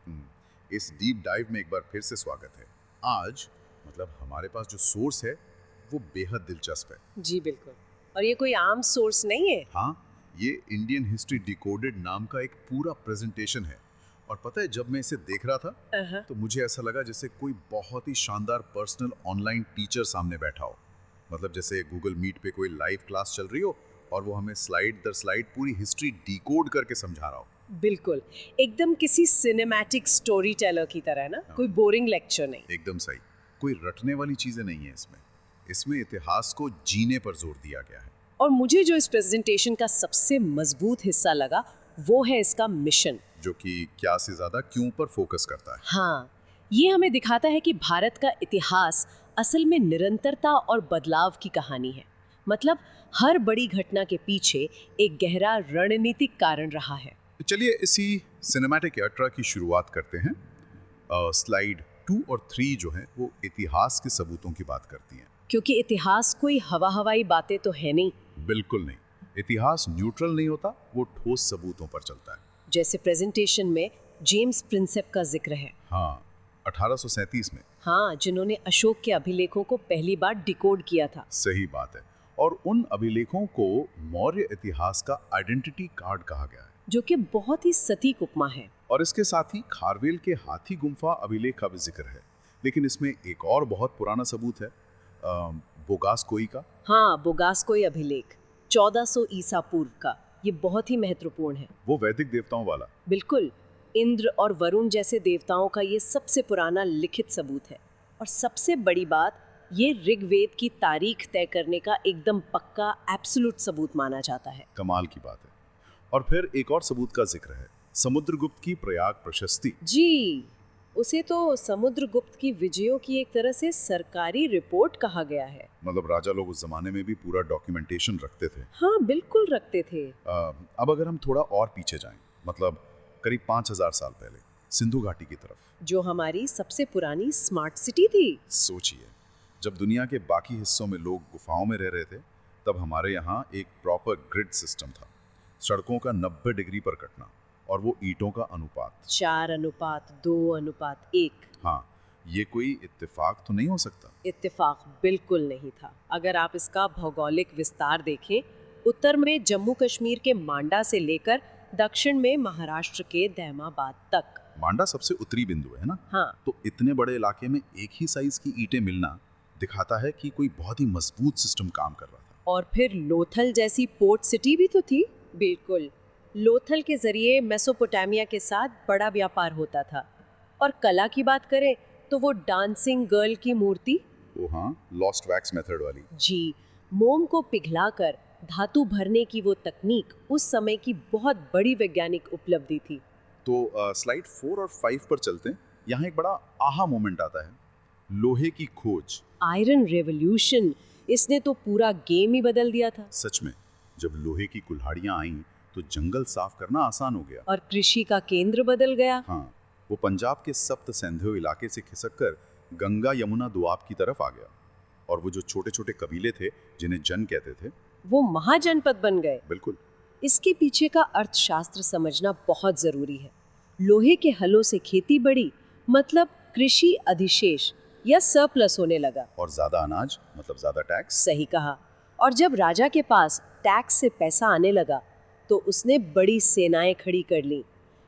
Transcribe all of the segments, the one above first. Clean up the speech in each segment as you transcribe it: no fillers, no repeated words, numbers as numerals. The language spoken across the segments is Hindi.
हम्म, इस डीप डाइव में एक बार फिर से स्वागत है। आज हमारे पास जो सोर्स है वो बेहद दिलचस्प है। जी बिल्कुल। और ये कोई आम सोर्स नहीं है। हाँ, ये इंडियन हिस्ट्री डिकोडेड नाम का एक पूरा प्रेजेंटेशन है। और पता है, जब मैं इसे देख रहा था अहा, तो मुझे ऐसा लगा जैसे कोई बहुत ही शानदार पर्सनल ऑनलाइन टीचर सामने बैठा हो। जैसे गूगल मीट पे कोई लाइव क्लास चल रही हो और वो हमें स्लाइड दर स्लाइड पूरी हिस्ट्री डिकोड करके समझा रहा हो। बिल्कुल। एकदम किसी सिनेमैटिक स्टोरी टेलर की तरह ना, हाँ। कोई बोरिंग लेक्चर नहीं। एकदम सही। कोई रटने वाली चीजें नहीं है इसमें। इसमें इतिहास को जीने पर जोर दिया गया है। और मुझे जो इस प्रेजेंटेशन का सबसे मजबूत हिस्सा लगा वो है इसका मिशन। जो कि क्या से ज्यादा क्यों पर फोकस करता है। हाँ, ये हमें दिखाता है कि भारत का इतिहास असल में निरंतरता और बदलाव की कहानी है। मतलब हर बड़ी घटना के पीछे एक गहरा रणनीतिक कारण रहा है। तो चलिए इसी सिनेमैटिक यात्रा की शुरुआत करते हैं। स्लाइड 2 और 3 जो है वो इतिहास के सबूतों की बात करती हैं। क्योंकि इतिहास कोई हवाई बातें तो है नहीं। बिल्कुल नहीं। इतिहास न्यूट्रल नहीं होता, वो ठोस सबूतों पर चलता है। जैसे प्रेजेंटेशन में जेम्स प्रिंसेप का जिक्र है। हाँ, 1837 में। हाँ, जिन्होंने अशोक के अभिलेखों को पहली बार डिकोड किया था। सही बात है। और उन अभिलेखों को मौर्य इतिहास का आइडेंटिटी कार्ड कहा गया है। जो कि बहुत ही सटीक उपमा है। और इसके साथ ही खारवेल के हाथी गुम्फा अभिलेख का भी जिक्र है। लेकिन इसमें एक और बहुत पुराना सबूत है, बोगासकोई का। हाँ, बोगासकोई अभिलेख 1400 ईसा पूर्व का। ये बहुत ही महत्वपूर्ण है। वो वैदिक देवताओं वाला। बिल्कुल। इंद्र और वरुण जैसे देवताओं का ये सबसे पुराना लिखित सबूत है। और सबसे बड़ी बात, ये ऋग्वेद की तारीख तय करने का एकदम पक्का एब्सोल्यूट सबूत माना जाता है। कमाल की बात है। और फिर एक और सबूत का जिक्र है, समुद्रगुप्त की प्रयाग प्रशस्ति। जी, उसे तो समुद्रगुप्त की विजयों की एक तरह से सरकारी रिपोर्ट कहा गया है। राजा लोग उस जमाने में भी पूरा डॉक्यूमेंटेशन रखते थे। हाँ, बिल्कुल रखते थे। अब अगर हम थोड़ा और पीछे जाएं, करीब 5000 साल पहले, सिंधु घाटी की तरफ। जो हमारी सबसे पुरानी स्मार्ट सिटी थी। सोचिए, जब दुनिया के बाकी हिस्सों में लोग गुफाओं में रह रहे थे, तब हमारे यहाँ एक प्रॉपर ग्रिड सिस्टम था। सड़कों का 90 डिग्री पर कटना, और वो ईंटों का अनुपात 4:2:1। हाँ, ये कोई इत्तेफाक तो नहीं हो सकता। इत्तेफाक बिल्कुल नहीं था। अगर आप इसका भौगोलिक विस्तार देखें, उत्तर में जम्मू कश्मीर के मांडा से लेकर दक्षिण में महाराष्ट्र के दहमाबाद तक। मांडा सबसे उत्तरी बिंदु है ना। हाँ, तो इतने बड़े इलाके में एक ही साइज की ईंटें मिलना दिखाता है कि कोई बहुत ही मजबूत सिस्टम काम कर रहा था। और फिर लोथल जैसी पोर्ट सिटी भी तो थी। बिल्कुल। लोथल के जरिए मेसोपोटामिया के साथ बड़ा व्यापार होता था। और कला की बात करें तो वो डांसिंग गर्ल की मूर्ति। ओ हाँ, लॉस्ट वैक्स मेथड वाली। जी, मोम को पिघलाकर धातु भरने की वो तकनीक उस समय की बहुत बड़ी वैज्ञानिक उपलब्धि थी। तो स्लाइड 4 और 5 पर चलते हैं। यहाँ एक बड़ा आहा मोमेंट आता है, लोहे की खोज। आयरन रेवोल्यूशन, इसने तो पूरा गेम ही बदल दिया था। सच में, जब लोहे की कुल्हाड़ियाँ आईं तो जंगल साफ करना आसान हो गया। और कृषि का केंद्र बदल गया। हाँ, वो पंजाब के सप्त सिंधु इलाके से खिसककर गंगा यमुना दोआब की तरफ आ गया। और वो जो छोटे छोटे कबीले थे जिन्हें जन कहते थे, वो महाजनपद बन गए। बिल्कुल। इसके पीछे का अर्थशास्त्र समझना बहुत जरूरी है। लोहे के हलों से खेती बढ़ी, मतलब कृषि अधिशेष या सरप्लस होने लगा। और ज्यादा अनाज मतलब ज्यादा टैक्स। सही कहा। और जब राजा के पास टैक्स से पैसा आने लगा तो उसने बड़ी सेनाएं खड़ी कर ली।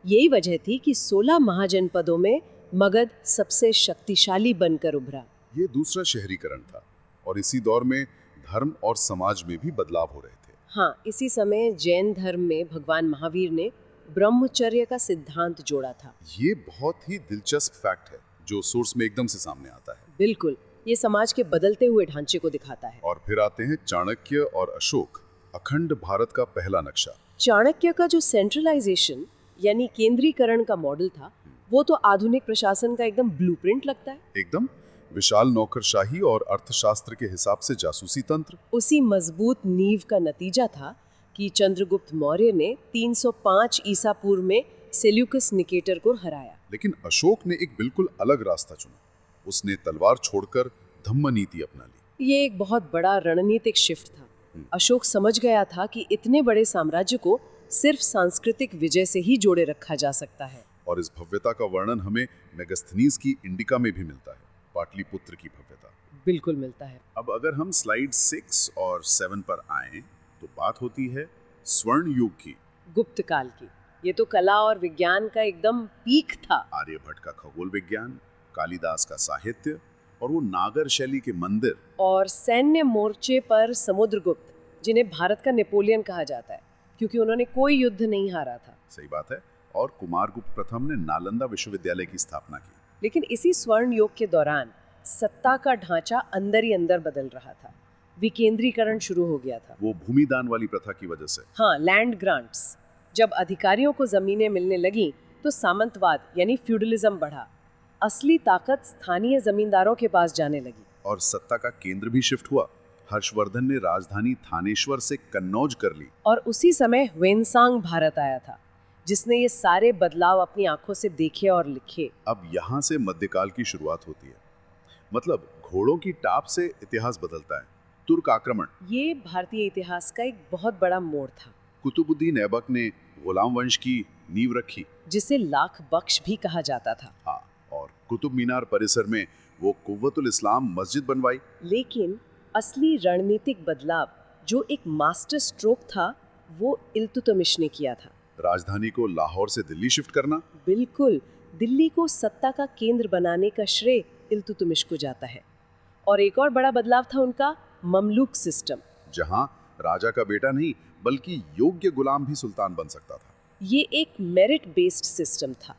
यही वजह थी कि 16 महाजनपदों में मगध सबसे शक्तिशाली बनकर उभरा। ये दूसरा शहरीकरण था। और इसी दौर में धर्म और समाज में भी बदलाव हो रहे थे। हाँ, इसी समय जैन धर्म में भगवान महावीर ने ब्रह्मचर्य का सिद्धांत जोड़ा था। ये बहुत ही दिलचस्प फैक्ट है जो सोर्स में एकदम से सामने आता है। बिल्कुल, ये समाज के बदलते हुए ढांचे को दिखाता है। और फिर आते हैं चाणक्य और अशोक, अखंड भारत का पहला नक्शा। चाणक्य का जो सेंट्रलाइजेशन यानी केंद्रीकरण का मॉडल था, वो तो आधुनिक प्रशासन का एकदम ब्लूप्रिंट लगता है। एकदम विशाल नौकरशाही और अर्थशास्त्र के हिसाब से जासूसी तंत्र। उसी मजबूत नींव का नतीजा था कि चंद्रगुप्त मौर्य ने 305 ईसा पूर्व में सेल्यूकस निकेटर को हराया। लेकिन अशोक ने एक बिल्कुल अलग रास्ता चुना। उसने तलवार छोड़कर धम्म नीति अपना ली। ये एक बहुत बड़ा रणनीतिक शिफ्ट था। अशोक समझ गया था कि इतने बड़े साम्राज्य को सिर्फ सांस्कृतिक विजय से ही जोड़े रखा जा सकता है। और इस भव्यता का वर्णन हमें मेगास्थनीज की इंडिका में भी मिलता है, पाटलिपुत्र की भव्यता। बिल्कुल मिलता है। अब अगर हम स्लाइड 6 और 7 पर आएं, तो बात होती है स्वर्ण युग की। गुप्त काल की। ये तो कला और विज्ञान का एकदम पीक था। आर्यभट्ट का खगोल विज्ञान, कालिदास का साहित्य और वो नागर शैली के मंदिर। और सैन्य मोर्चे पर समुद्रगुप्त, जिन्हें भारत का नेपोलियन कहा जाता है, क्योंकि उन्होंने कोई युद्ध नहीं हारा था। सही बात है। और कुमारगुप्त प्रथम ने नालंदा विश्वविद्यालय की स्थापना की। लेकिन इसी स्वर्ण युग के दौरान सत्ता का ढांचा अंदर ही अंदर बदल रहा था। विकेंद्रीकरण शुरू हो गया था। वो भूमिदान वाली प्रथा की वजह से। हाँ, लैंड ग्रांट्स। जब अधिकारियों को जमीनें मिलने लगी तो सामंतवाद यानी फ्यूडलिज्म बढ़ा। असली ताकत स्थानीय जमींदारों के पास जाने लगी। और सत्ता का केंद्र भी शिफ्ट हुआ। हर्षवर्धन ने राजधानी थानेश्वर से कन्नौज कर ली। और उसी समय ह्वेनसांग भारत आया था, जिसने ये सारे बदलाव अपनी आंखों से देखे और लिखे। अब यहाँ से मध्यकाल की शुरुआत होती है। मतलब घोड़ों की टाप से इतिहास बदलता है। तुर्क आक्रमण। ये भारतीय इतिहास का एक बहुत बड़ा मोड़ था, कुतुबुद्दीन ऐबक ने गुलाम वंश की नींव रखी, जिसे लाख बख्श भी कहा जाता था। हाँ, और कुतुब मीनार परिसर में वो कुव्वतुल इस्लाम मस्जिद बनवाई। लेकिन असली रणनीतिक बदलाव, जो एक मास्टर स्ट्रोक था, वो इल्तुतमिश ने किया था। राजधानी को लाहौर से दिल्ली शिफ्ट करना। बिल्कुल, दिल्ली को सत्ता का केंद्र बनाने का श्रेय इल्तुतमिश को जाता है। और एक और बड़ा बदलाव था उनका ममलूक सिस्टम, जहां राजा का बेटा नहीं बल्कि योग्य गुलाम भी सुल्तान बन सकता था। ये एक मेरिट बेस्ड सिस्टम था।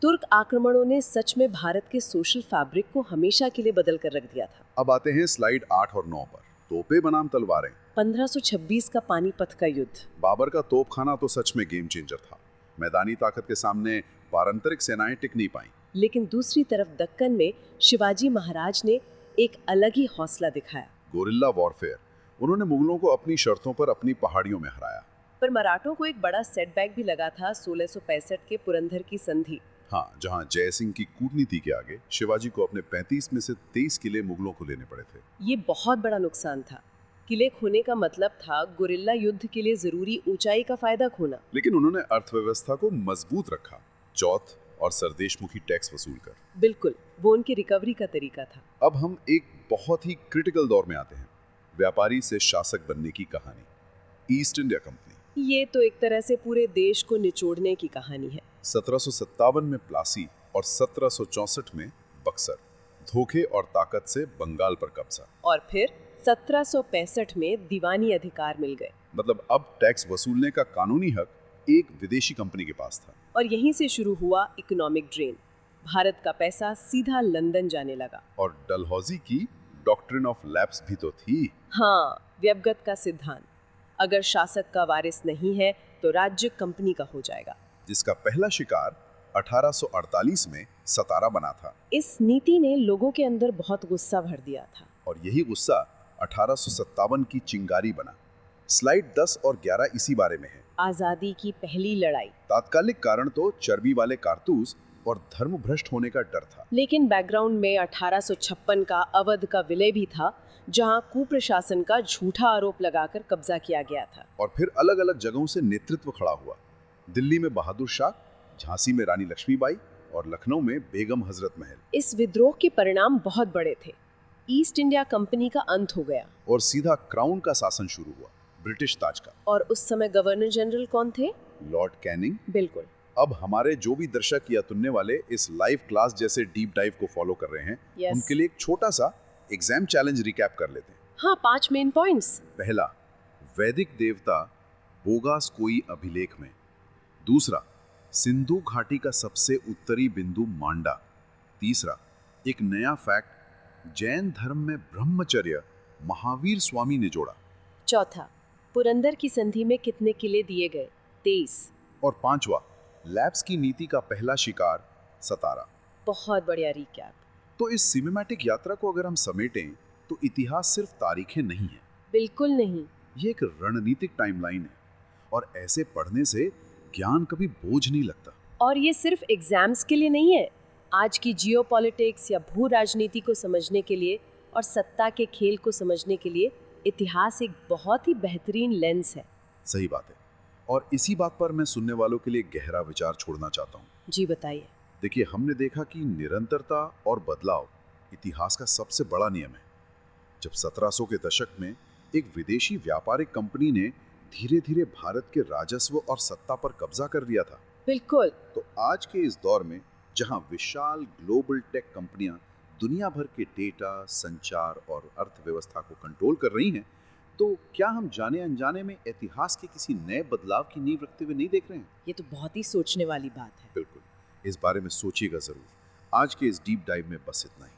तुर्क आक्रमणों ने सच में भारत के सोशल फैब्रिक को हमेशा के लिए बदल कर रख दिया था। अब आते हैं स्लाइड 8 और 9 पर। तोपे बनाम तलवारें। 1526 का पानीपत का युद्ध। बाबर का तोपखाना तो सच में गेम चेंजर था। मैदानी ताकत के सामने पारंपरिक सेनाएं टिक नहीं पाईं। लेकिन दूसरी तरफ दक्कन में शिवाजी महाराज ने एक अलग ही हौसला दिखाया। Guerrilla warfare. उन्होंने मुगलों को अपनी शर्तों पर अपनी पहाड़ियों में हराया। पर मराठों को एक बड़ा सेटबैक भी लगा था 1665 के पुरंदर की संधि। हाँ, जहां जय सिंह की कूटनीति के आगे शिवाजी को अपने 35 में से 23 किले मुगलों को लेने पड़े थे। ये बहुत बड़ा नुकसान था। किले खोने का मतलब था गुरिल्ला युद्ध के लिए जरूरी ऊंचाई का फायदा खोना। लेकिन उन्होंने अर्थव्यवस्था को मजबूत रखा, चौथ और सरदेशमुखी टैक्स वसूल कर। बिल्कुल, वो उनकी रिकवरी का तरीका था। अब हम एक बहुत ही क्रिटिकल दौर में आते हैं। व्यापारी से शासक बनने की कहानी। East India company. ये तो एक तरह से पूरे देश को निचोड़ने की कहानी है। 1757 में प्लासी और 1764 में बक्सर। धोखे और ताकत से बंगाल पर कब्जा। और फिर 1765 में दीवानी अधिकार मिल गए। मतलब अब टैक्स वसूलने का कानूनी हक एक विदेशी कंपनी के पास था। और यहीं से शुरू हुआ इकोनॉमिक ड्रेन। भारत का पैसा सीधा लंदन जाने लगा। और डलहौजी की डॉक्ट्रिन ऑफ लैप्स भी तो थी। हाँ, व्यवगत का सिद्धांत। अगर शासक का वारिस नहीं है तो राज्य कंपनी का हो जाएगा। जिसका पहला शिकार 1848 में सतारा बना था। इस नीति ने लोगों के अंदर बहुत गुस्सा भर दिया था। और यही गुस्सा 1857 की चिंगारी बना। स्लाइड 10 और 11 इसी बारे में है। आजादी की पहली लड़ाई। तात्कालिक कारण तो चर्बी वाले कारतूस और धर्म भ्रष्ट होने का डर था। लेकिन बैकग्राउंड में 1856 का अवध का विलय भी था, जहां कुप्रशासन का झूठा आरोप लगाकर कब्जा किया गया था। और फिर अलग अलग जगहों से नेतृत्व खड़ा हुआ। दिल्ली में बहादुर शाह, झांसी में रानी लक्ष्मीबाई और लखनऊ में बेगम हजरत महल। इस विद्रोह के परिणाम बहुत बड़े थे। ईस्ट इंडिया कंपनी का अंत हो गया और सीधा क्राउन का शासन शुरू हुआ, ब्रिटिश ताज का। और उस समय गवर्नर जनरल कौन थे? Lord Canning. बिल्कुल। अब हमारे जो भी दर्शक या सुनने वाले इस लाइव क्लास जैसे डीप डाइव को फॉलो कर रहे हैं, उनके लिए एक छोटा सा एग्जाम चैलेंज रिकैप कर लेते हैं। हाँ, 5 मेन पॉइंट्स। पहला, वैदिक देवता बोगास कोई अभिलेख में। दूसरा, सिंधु घाटी का सबसे उत्तरी बिंदु मांडा। तीसरा, एक नया फैक्ट, जैन धर्म में ब्रह्मचर्य महावीर स्वामी ने जोड़ा। चौथा, पुरंदर की संधि में कितने किले दिए गए? 23। और पांचवा, लैप्स की नीति का पहला शिकार सतारा। बहुत बढ़िया रिकैप। तो इस सिनेमैटिक यात्रा को अगर हम समेटें तो इतिहास सिर्फ तारीखें नहीं है। बिल्कुल नहीं। ये एक रणनीतिक टाइमलाइन है और ऐसे पढ़ने से ज्ञान कभी बोझ नहीं लगता। और ये सिर्फ एग्जाम्स के लिए नहीं है। आज की जियोपॉलिटिक्स या भू राजनीति को समझने के लिए और सत्ता के खेल को समझने के लिए इतिहास एक बहुत ही बेहतरीन लेंस है। सही बात है। और इसी बात पर मैं सुनने वालों के लिए गहरा विचार छोड़ना चाहता हूँ। जी बताइए। देखिए, हमने देखा कि निरंतरता और बदलाव इतिहास का सबसे बड़ा नियम है। जब 1700 के दशक में एक विदेशी व्यापारिक कंपनी ने धीरे धीरे भारत के राजस्व और सत्ता पर कब्जा कर लिया था, बिल्कुल। तो आज के इस दौर में जहां विशाल ग्लोबल टेक कंपनियां दुनिया भर के डेटा, संचार और अर्थव्यवस्था को कंट्रोल कर रही हैं, तो क्या हम जाने अनजाने में इतिहास के किसी नए बदलाव की नींव रखते हुए नहीं देख रहे हैं? ये तो बहुत ही सोचने वाली बात है। बिल्कुल। इस बारे में सोचिएगा जरूर। आज के इस डीप डाइव में बस इतना ही।